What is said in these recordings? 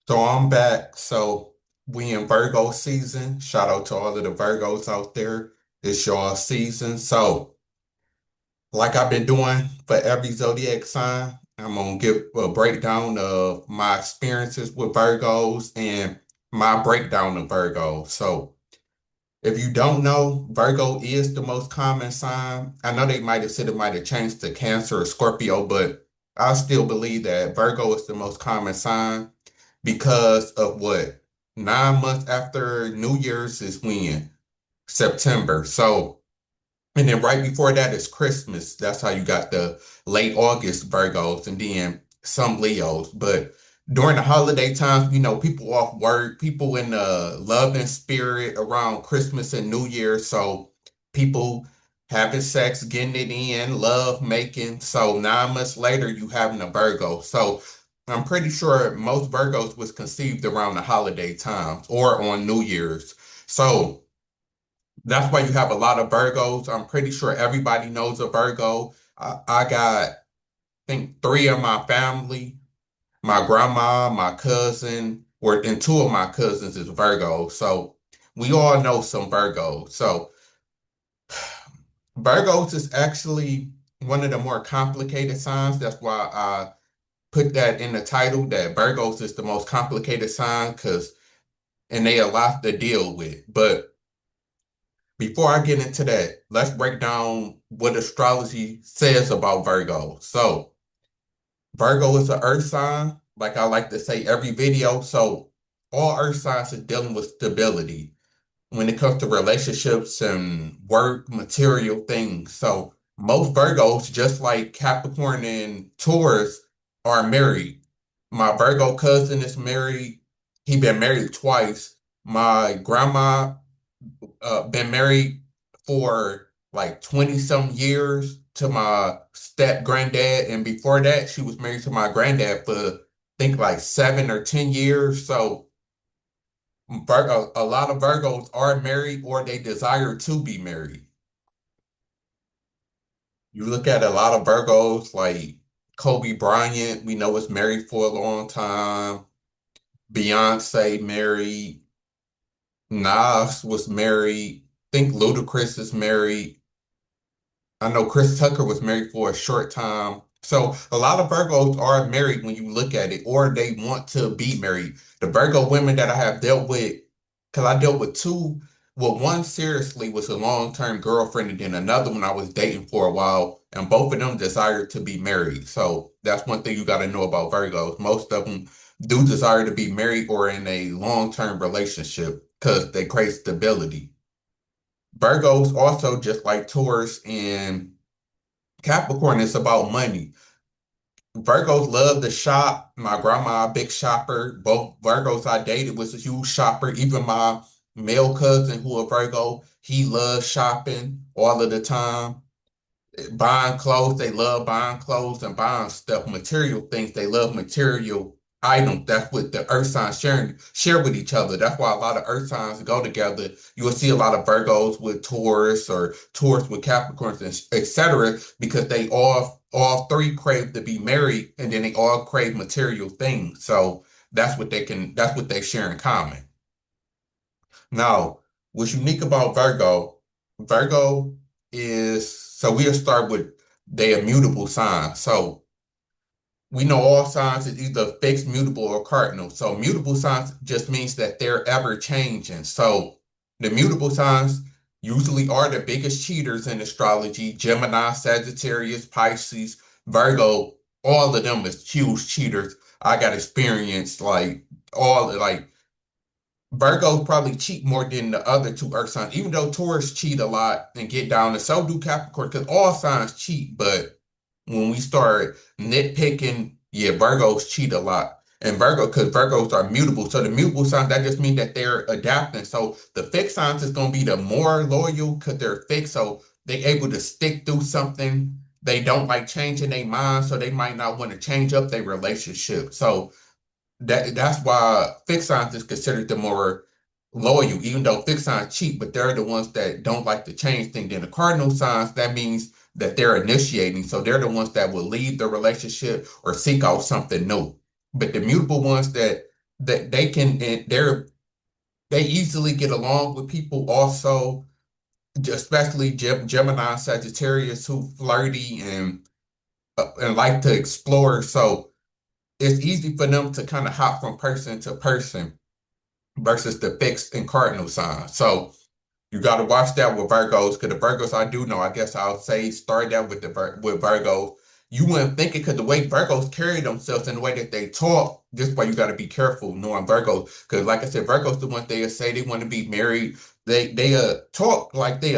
So I'm back. So we in Virgo season. Shout out to all of the Virgos out there. It's your season. So like I've been doing for every zodiac sign, I'm gonna give a breakdown of my experiences with Virgos and my breakdown of Virgos. So if you don't know, Virgo is the most common sign. I know they might have said it might have changed to Cancer or Scorpio, but I still believe that Virgo is the most common sign because of what? 9 months after New Year's is when? September. So, and then right before that is Christmas. That's how you got the late August Virgos and then some Leos. But during the holiday times, people off work, people in the love and spirit around Christmas and New Year. So people having sex, getting it in, love making. So 9 months later, you having a Virgo. So I'm pretty sure most Virgos was conceived around the holiday times or on New Year's. So that's why you have a lot of Virgos. I'm pretty sure everybody knows a Virgo. I got, I think, three of my family, my grandma, my cousin, and two of my cousins is Virgo. So we all know some Virgos. So Virgos is actually one of the more complicated signs. That's why I put that in the title that Virgos is the most complicated sign and they a lot to deal with. But before I get into that, let's break down what astrology says about Virgo. So, Virgo is an earth sign, like I like to say every video. So, all earth signs are dealing with stability when it comes to relationships and work, material things. So, most Virgos, just like Capricorn and Taurus, are married. My Virgo cousin is married. He been married twice. My grandma been married for like 20 some years to my step granddad. And before that, she was married to my granddad for, I think, like 7 or 10 years. So a lot of Virgos are married or they desire to be married. You look at a lot of Virgos like Kobe Bryant, we know was married for a long time. Beyonce married. Nas was married. Think Ludacris is married. I know Chris Tucker was married for a short time. So a lot of Virgos are married when you look at it, or they want to be married. The Virgo women that I have dealt with, because I dealt with two, well, one seriously was a long-term girlfriend, and then another one I was dating for a while, and both of them desired to be married. So that's one thing you got to know about Virgos. Most of them do desire to be married or in a long-term relationship because they crave stability. Virgos also, just like Taurus and Capricorn, is about money. Virgos love to shop. My grandma, a big shopper. Both Virgos I dated was a huge shopper. Even my male cousin, who a Virgo, he loves shopping all of the time. Buying clothes, they love buying clothes and buying stuff, material things. They love material items. That's what the earth signs share with each other. That's why a lot of earth signs go together. You will see a lot of Virgos with Taurus or Taurus with Capricorns, and etc. Because they all three crave to be married, and then they all crave material things. So that's what they share in common. Now, what's unique about Virgo so we'll start with their immutable sign. So we know all signs is either fixed, mutable, or cardinal. So mutable signs just means that they're ever changing. So the mutable signs usually are the biggest cheaters in astrology. Gemini, Sagittarius, Pisces, Virgo, all of them is huge cheaters. I got experience like Virgos probably cheat more than the other two earth signs, even though Taurus cheat a lot and get down, and so do Capricorn, because all signs cheat. But when we start nitpicking, yeah, Virgos cheat a lot. And because Virgos are mutable. So the mutable signs, that just means that they're adapting. So the fixed signs is going to be the more loyal because they're fixed. So they're able to stick through something. They don't like changing their mind. So they might not want to change up their relationship. So that's why fixed signs is considered the more loyal, even though fixed signs cheat, but they're the ones that don't like to change things. Then the cardinal signs, that means that they're initiating. So they're the ones that will leave the relationship or seek out something new. But the mutable ones that that they can and they easily get along with people also, especially Gemini, Sagittarius who flirty and like to explore. So it's easy for them to kind of hop from person to person versus the fixed and cardinal sign. So you got to watch that with Virgos, because the Virgos I do know, I guess I'll say start that with with Virgos. You wouldn't think it because the way Virgos carry themselves and the way that they talk, this why you got to be careful knowing Virgos. Because like I said, Virgos the ones they say they want to be married. They talk like they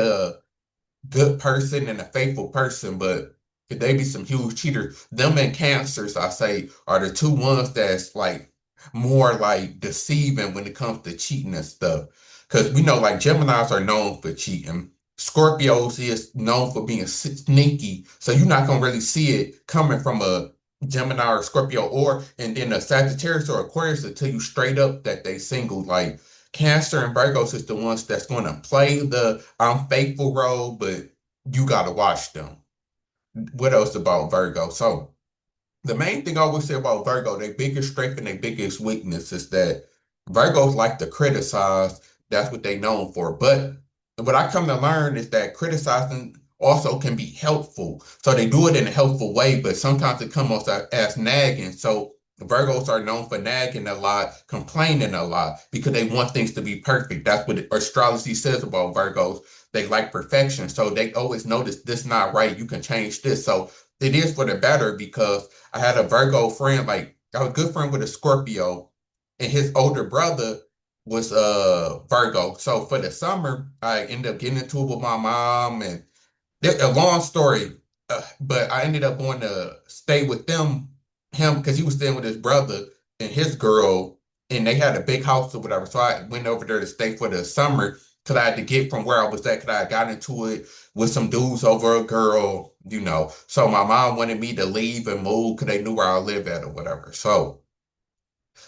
good person and a faithful person, but could they be some huge cheaters? Them and Cancers, I say, are the two ones that's like more like deceiving when it comes to cheating and stuff. Because we know like Geminis are known for cheating. Scorpios is known for being sneaky, so you're not gonna really see it coming from a Gemini or Scorpio, or and then a Sagittarius or Aquarius will tell you straight up that they single. Like Cancer and Virgos is the ones that's going to play the I'm faithful role, but you got to watch them. What else about Virgo? So the main thing I always say about Virgo, their biggest strength and their biggest weakness is that Virgos like to criticize. That's what they known for. But what I come to learn is that criticizing also can be helpful. So they do it in a helpful way, but sometimes it comes off as nagging. So Virgos are known for nagging a lot, complaining a lot, because they want things to be perfect. That's what astrology says about Virgos. They like perfection. So they always notice this not right. You can change this. So it is for the better because I had a Virgo friend, like I was a good friend with a Scorpio, and his older brother was Virgo. So for the summer, I ended up getting into it with my mom, and a long story, but I ended up going to stay with him because he was staying with his brother and his girl, and they had a big house or whatever. So I went over there to stay for the summer because I had to get from where I was at because I got into it with some dudes over a girl, you know. So my mom wanted me to leave and move because they knew where I live at or whatever. So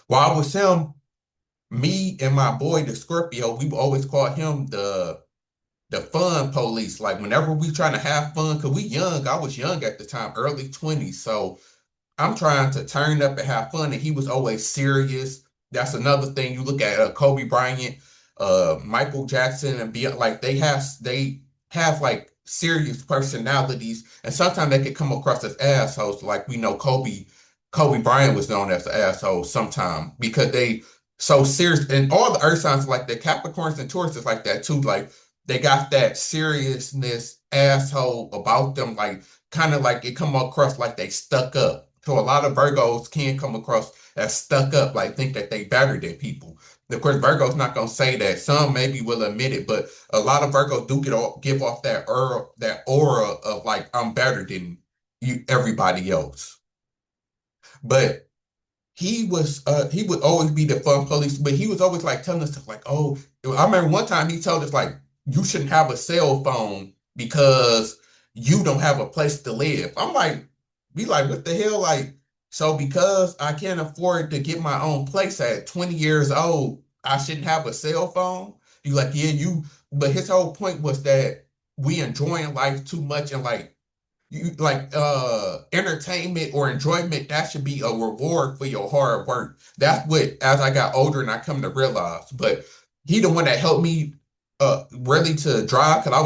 while I was him, me and my boy, the Scorpio, we always called him the fun police. Like whenever we trying to have fun, cause we young, I was young at the time, early 20s. So I'm trying to turn up and have fun, and he was always serious. That's another thing. You look at Kobe Bryant, Michael Jackson, and be like they have like serious personalities, and sometimes they can come across as assholes. Like we know Kobe Bryant was known as an asshole sometime because they so serious, and all the earth signs are like that. Capricorns and Taurus is like that too. Like they got that seriousness asshole about them, like kind of like it come across like they stuck up. So a lot of Virgos can come across as stuck up, like think that they better than people. Of course, Virgo's not gonna say that. Some maybe will admit it, but a lot of Virgos do give off that aura of like I'm better than you everybody else. But he would always be the fun police, but he was always like telling us stuff like, oh, I remember one time he told us like you shouldn't have a cell phone because you don't have a place to live. I'm like, be like, what the hell? Like, so because I can't afford to get my own place at 20 years old, I shouldn't have a cell phone. You like, yeah, but his whole point was that we enjoying life too much and like you like entertainment or enjoyment that should be a reward for your hard work. That's what as I got older and I come to realize. But he the one that helped me really to drive because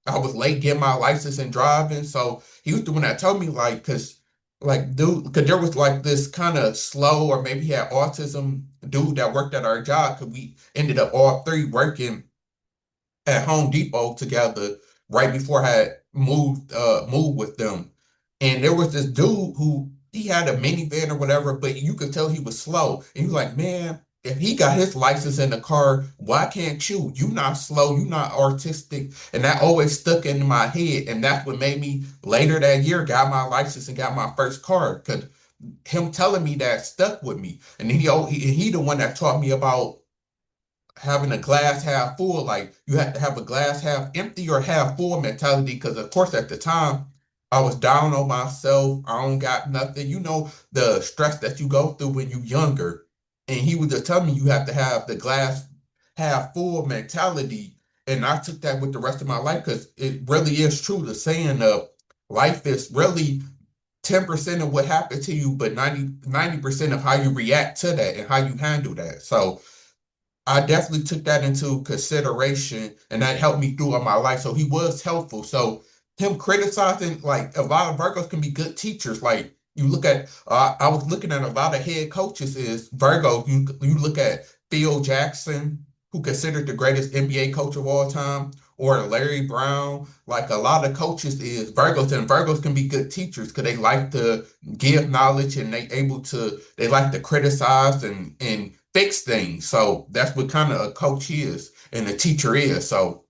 I was late getting my license and driving. So he was the one that told me like because there was like this kind of slow or maybe he had autism dude that worked at our job because we ended up all three working at Home Depot together right before I had moved with them. And there was this dude who he had a minivan or whatever, but you could tell he was slow. And he was like, man, if he got his license in the car, why can't you? You not slow, you not artistic. And that always stuck into my head. And that's what made me later that year got my license and got my first car. Cause him telling me that stuck with me. And then he the one that taught me about having a glass half full. Like you have to have a glass half empty or half full mentality. Because of course at the time I was down on myself. I don't got nothing. You know the stress that you go through when you younger. And he would just tell me you have to have the glass half full mentality. And I took that with the rest of my life because it really is true. The saying of life is really 10% of what happened to you, but 90% of how you react to that and how you handle that. So I definitely took that into consideration and that helped me throughout my life. So he was helpful. So him criticizing, like a lot of Virgos can be good teachers. Like you look at, I was looking at a lot of head coaches is Virgo. You look at Phil Jackson, who considered the greatest NBA coach of all time, or Larry Brown. Like a lot of coaches is Virgos, and Virgos can be good teachers because they like to give knowledge and they like to criticize and fix things. So that's what kind of a coach is and a teacher is. So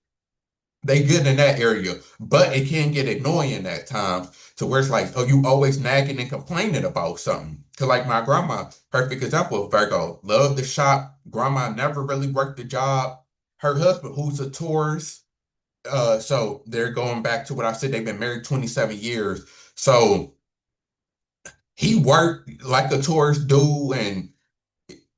they good in that area, but it can get annoying at times to where it's like, oh, you always nagging and complaining about something. Cause like my grandma, perfect example of Virgo, loved the shop. Grandma never really worked the job. Her husband, who's a Taurus, so they're going back to what I said, they've been married 27 years. So he worked like a Taurus do and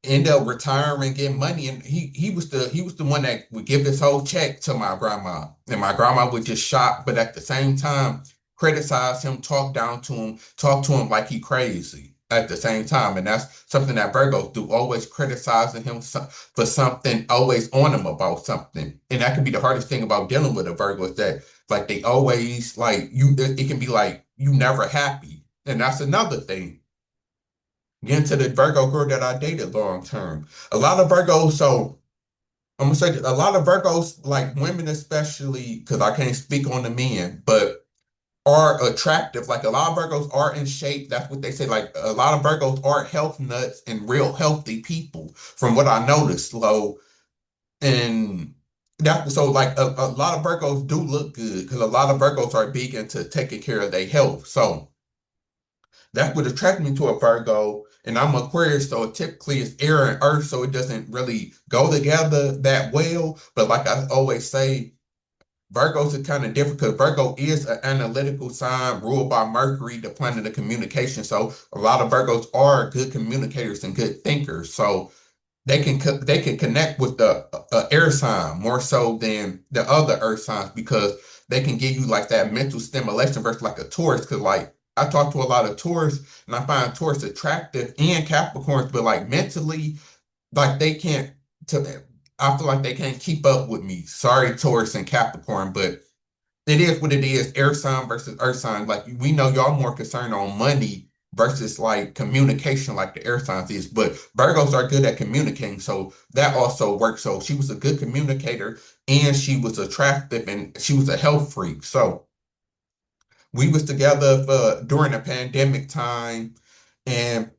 end up retiring, getting money, and he was the one that would give his whole check to my grandma, and my grandma would just shop, but at the same time criticize him, talk to him like he crazy at the same time, and that's something that Virgos do, always criticizing him for something, always on him about something, and that can be the hardest thing about dealing with a Virgo is that like they always like you, it can be like you never happy, and that's another thing. Getting to the Virgo girl that I dated long term. A lot of Virgos, so I'm gonna say that a lot of Virgos, like women especially, because I can't speak on the men, but are attractive. Like a lot of Virgos are in shape. That's what they say. Like a lot of Virgos are health nuts and real healthy people, from what I noticed, Lo. And that so like a lot of Virgos do look good because a lot of Virgos are big into taking care of their health. So that's what attracted me to a Virgo. And I'm Aquarius, so typically it's air and earth, so it doesn't really go together that well. But like I always say, Virgos are kind of different because Virgo is an analytical sign ruled by Mercury, the planet of communication. So a lot of Virgos are good communicators and good thinkers. So they can connect with the air sign more so than the other earth signs because they can give you like that mental stimulation versus like a Taurus. Because like I talk to a lot of Taurus and I find Taurus attractive and Capricorns, but like mentally, like they can't. To, I feel like they can't keep up with me. Sorry, Taurus and Capricorn, but it is what it is. Air sign versus earth sign. Like we know y'all more concerned on money versus like communication, like the air signs is. But Virgos are good at communicating, so that also works. So she was a good communicator, and she was attractive, and she was a health freak. So we was together for during the pandemic time, and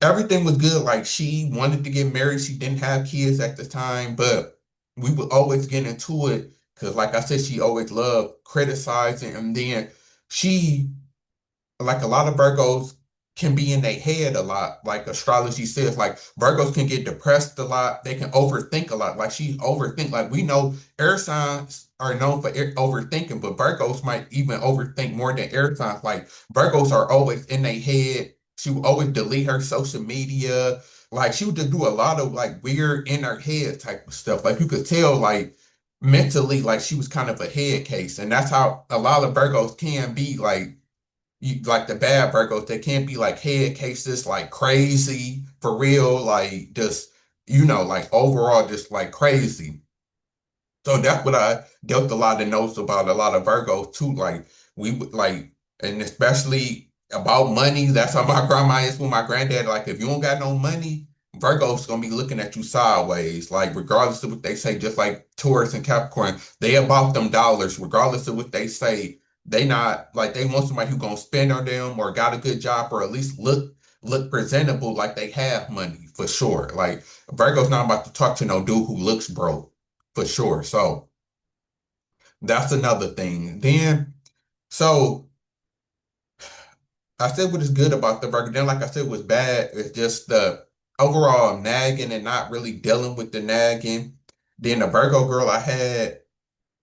everything was good. Like she wanted to get married. She didn't have kids at the time, but we would always get into it because, like I said, she always loved criticizing. And then she, like a lot of Virgos, can be in their head a lot. Like astrology says, like Virgos can get depressed a lot. They can overthink a lot. Like she overthink. Like we know air signs are known for overthinking, but Virgos might even overthink more than air signs. Like Virgos are always in their head. She would always delete her social media. Like she would just do a lot of like weird in her head type of stuff. Like you could tell like mentally like she was kind of a head case. And that's how a lot of Virgos can be like like the bad Virgos, they can't be like head cases, like crazy for real, like just like overall just like crazy. So that's what I dealt a lot of notes about a lot of Virgos too. Like we would like, and especially about money. That's how my grandma is with my granddad. Like if you don't got no money, Virgo's gonna be looking at you sideways. Like regardless of what they say, just like Taurus and Capricorn, they about them dollars, regardless of what they say. They not like they want somebody who gonna spend on them or got a good job or at least look presentable like they have money for sure. Like Virgo's not about to talk to no dude who looks broke for sure. So that's another thing. Then, so I said what is good about the Virgo. Then, like I said, what's bad is just the overall nagging and not really dealing with the nagging. Then the Virgo girl I had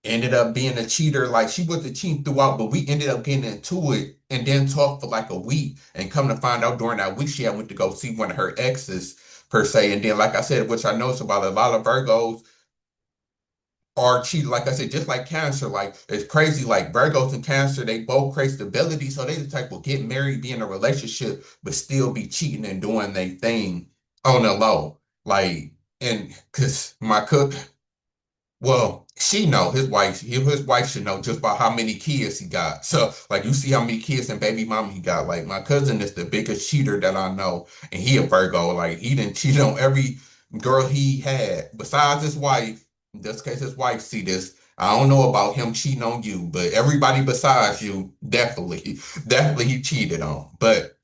ended up being a cheater. Like she was a cheat throughout, but we ended up getting into it and then talked for like a week. And come to find out during that week, she had went to go see one of her exes per se. And then, like I said, which I noticed about a lot of Virgos. are cheated. Like I said, just like Cancer, like it's crazy. Like Virgos and Cancer, they both crave stability. So they the type will get married, be in a relationship, but still be cheating and doing their thing on the low. Like, and because my cook, well, she know his wife should know just about how many kids he got. So, like, you see how many kids and baby mama he got. Like, my cousin is the biggest cheater that I know, and he a Virgo. Like, he didn't cheat on every girl he had, besides his wife. In this case, his wife see this. I don't know about him cheating on you, but everybody besides you, definitely, definitely he cheated on. But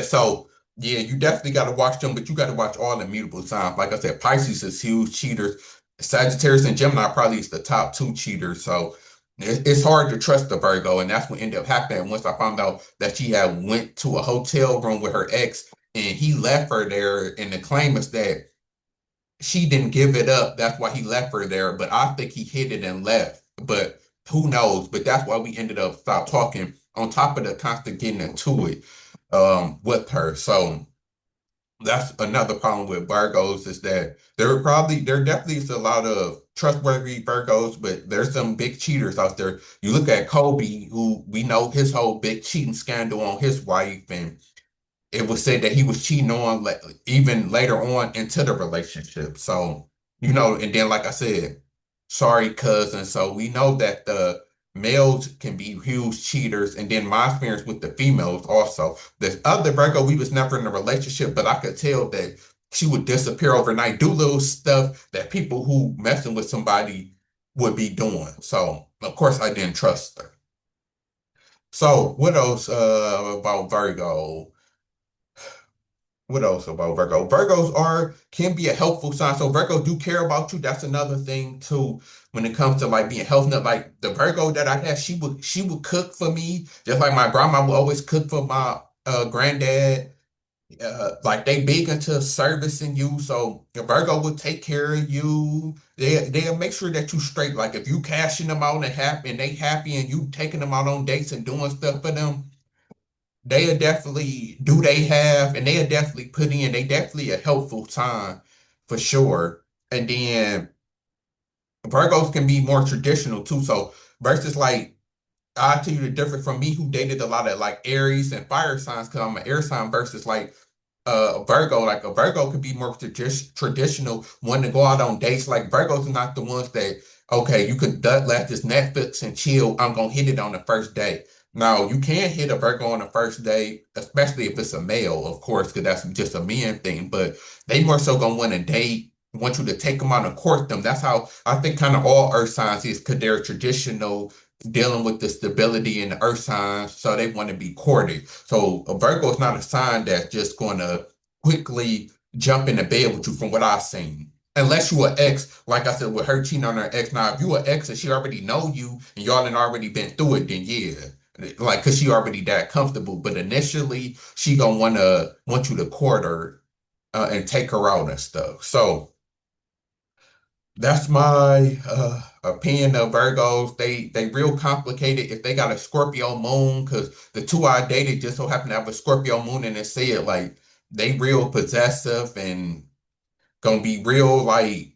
so yeah, you definitely got to watch them, but you got to watch all the mutable signs. Like I said, Pisces is huge cheaters. Sagittarius and Gemini probably is the top two cheaters. So it's hard to trust the Virgo, and that's what ended up happening once I found out that she had went to a hotel room with her ex, and he left her there. And the claim is that she didn't give it up. That's why he left her there. But I think he hid it and left. But who knows? But that's why we ended up stop talking. On top of the constant getting into it with her. So that's another problem with Virgos is that there definitely is a lot of trustworthy Virgos, but there's some big cheaters out there. You look at Kobe, who we know his whole big cheating scandal on his wife, and it was said that he was cheating on even later on into the relationship. So, and then like I said, sorry, cousin. So we know that the males can be huge cheaters, and then my experience with the females also. The other Virgo, we was never in a relationship, but I could tell that she would disappear overnight, do little stuff that people who messing with somebody would be doing. So of course I didn't trust her. So what else about Virgo? What else about Virgo? Virgos are can be a helpful sign. So Virgos do care about you. That's another thing too when it comes to like being healthy. Like the Virgo that I had, she would cook for me, just like my grandma would always cook for my granddad. Like they big into servicing you. So the Virgo will take care of you. They'll make sure that you straight. Like if you cashing them out and they happy and you taking them out on dates and doing stuff for them, they are definitely do they have and they are definitely put in they definitely a helpful time for sure. And then Virgos can be more traditional too. So versus like I'll tell you the difference from me who dated a lot of like Aries and fire signs because I'm an air sign versus like Virgo. Like a Virgo could be more traditional, one to go out on dates. Like Virgos are not the ones that, okay, you could let this Netflix and chill. I'm gonna hit it on the first day. Now you can hit a Virgo on the first day, especially if it's a male, of course, because that's just a man thing. But they more so gonna want to date, want you to take them out and court them. That's how I think kind of all earth signs is because they're traditional dealing with the stability in the earth signs, so they want to be courted. So a Virgo is not a sign that's just going to quickly jump into bed with you, from what I've seen. Unless you an ex, like I said, with her cheating on her ex. Now, if you an ex and she already know you and y'all done already been through it, then yeah, like, cause she already that comfortable. But initially, she gonna want you to court her and take her out and stuff. So that's my opinion of Virgos. They real complicated if they got a Scorpio moon, because the two I dated just so happen to have a Scorpio moon and it said like they real possessive and gonna be real like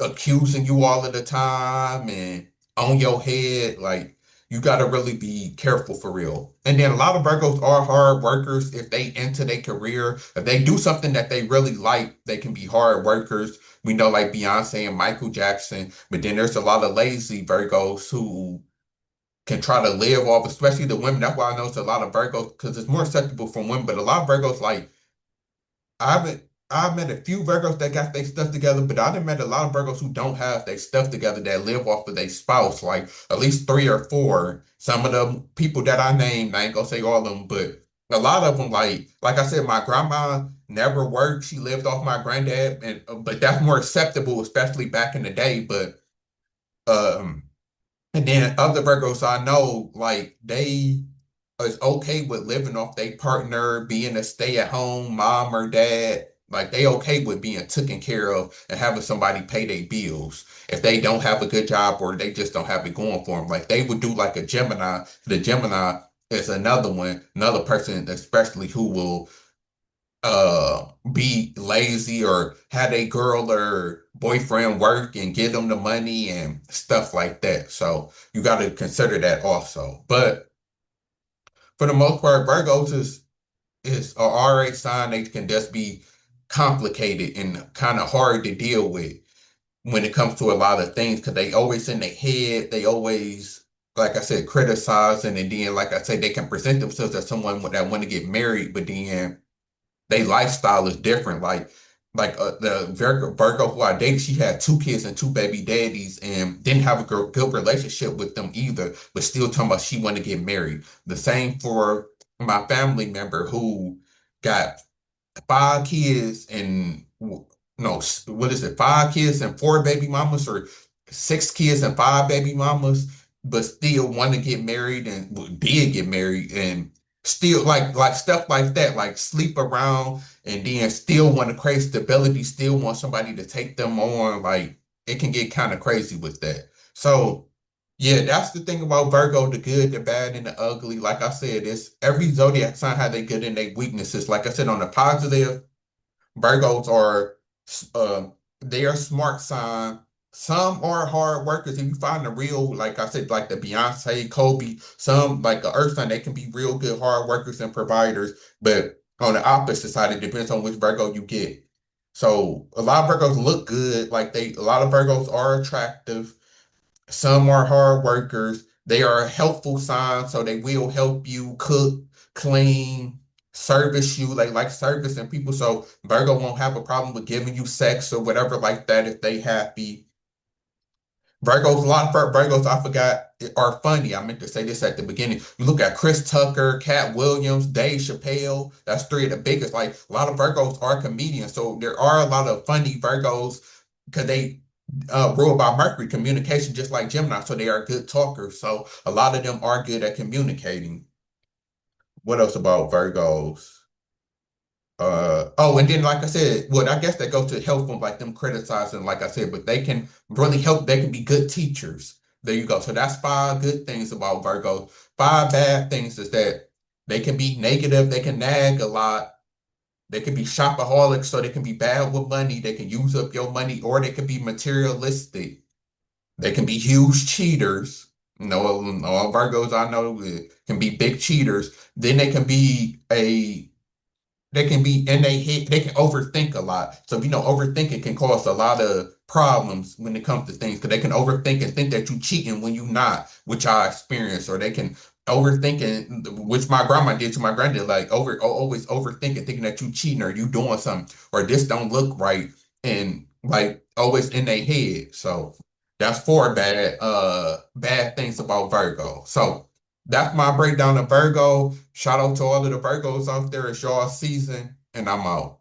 accusing you all of the time and on your head. Like you gotta really be careful for real. And then a lot of Virgos are hard workers if they enter their career. If they do something that they really like, they can be hard workers. We know like Beyonce and Michael Jackson, but then there's a lot of lazy Virgos who can try to live off, especially the women. That's why I know it's a lot of Virgos because it's more acceptable from women, but a lot of Virgos like I haven't I've met a few Virgos that got their stuff together, but I done met a lot of Virgos who don't have their stuff together that live off of their spouse, like at least three or four. Some of the people that I named, I ain't gonna say all of them, but a lot of them, like I said, my grandma never worked. She lived off my granddad, and but that's more acceptable, especially back in the day. But um, and then other Virgos I know, like they is okay with living off their partner, being a stay-at-home mom or dad. Like they okay with being taken care of and having somebody pay their bills if they don't have a good job or they just don't have it going for them. Like they would do like a Gemini. The Gemini is another one, another person especially who will be lazy or have a girl or boyfriend work and give them the money and stuff like that. So you got to consider that also. But for the most part, Virgos is a RA sign. They can just be complicated and kind of hard to deal with when it comes to a lot of things because they always in their head. They always, like I said, criticizing, and then, like I said, they can present themselves as someone that want to get married, but then they lifestyle is different. Like the Virgo who I dated, she had two kids and two baby daddies, and didn't have a good relationship with them either, but still talking about she wanted to get married. The same for my family member who got five kids and no, what is it? Five kids and four baby mamas, or six kids and five baby mamas, but still want to get married and did get married and still like stuff like that, like sleep around and then still want to create stability, still want somebody to take them on. Like it can get kind of crazy with that. So yeah, that's the thing about Virgo, the good, the bad, and the ugly. Like I said, it's every zodiac sign have their good and their weaknesses. Like I said, on the positive, Virgos are uh, they are smart sign. Some are hard workers. If you find the real, like I said, like the Beyonce, Kobe, some like the Earth sign, they can be real good hard workers and providers. But on the opposite side, it depends on which Virgo you get. So a lot of Virgos look good. A lot of Virgos are attractive. Some are hard workers. They are helpful signs, so they will help you cook, clean, service you. They like servicing people. So Virgo won't have a problem with giving you sex or whatever like that if they happy. Virgos, a lot of Virgos I forgot are funny. I meant to say this at the beginning. You look at Chris Tucker, Cat Williams, Dave Chappelle. That's three of the biggest. Like a lot of Virgos are comedians. So there are a lot of funny Virgos because they ruled by Mercury communication, just like Gemini. So they are good talkers. So a lot of them are good at communicating. What else about Virgos? Oh, and then like I said, well, I guess that goes to help them, like them criticizing, like I said, but they can really help. They can be good teachers. There you go. So that's five good things about Virgo. Five bad things is that they can be negative, they can nag a lot, they can be shopaholics, so they can be bad with money, they can use up your money, or they can be materialistic. They can be huge cheaters. No, all Virgos I know can be big cheaters. Then they can be in their head, they can overthink a lot. So, overthinking can cause a lot of problems when it comes to things because they can overthink and think that you're cheating when you're not, which I experienced, or they can overthink, which my grandma did to my granddad, like always overthinking, thinking that you cheating or you doing something, or this don't look right, and like always in their head. So that's four bad things about Virgo. So that's my breakdown of Virgo. Shout out to all of the Virgos out there. It's y'all season, and I'm out.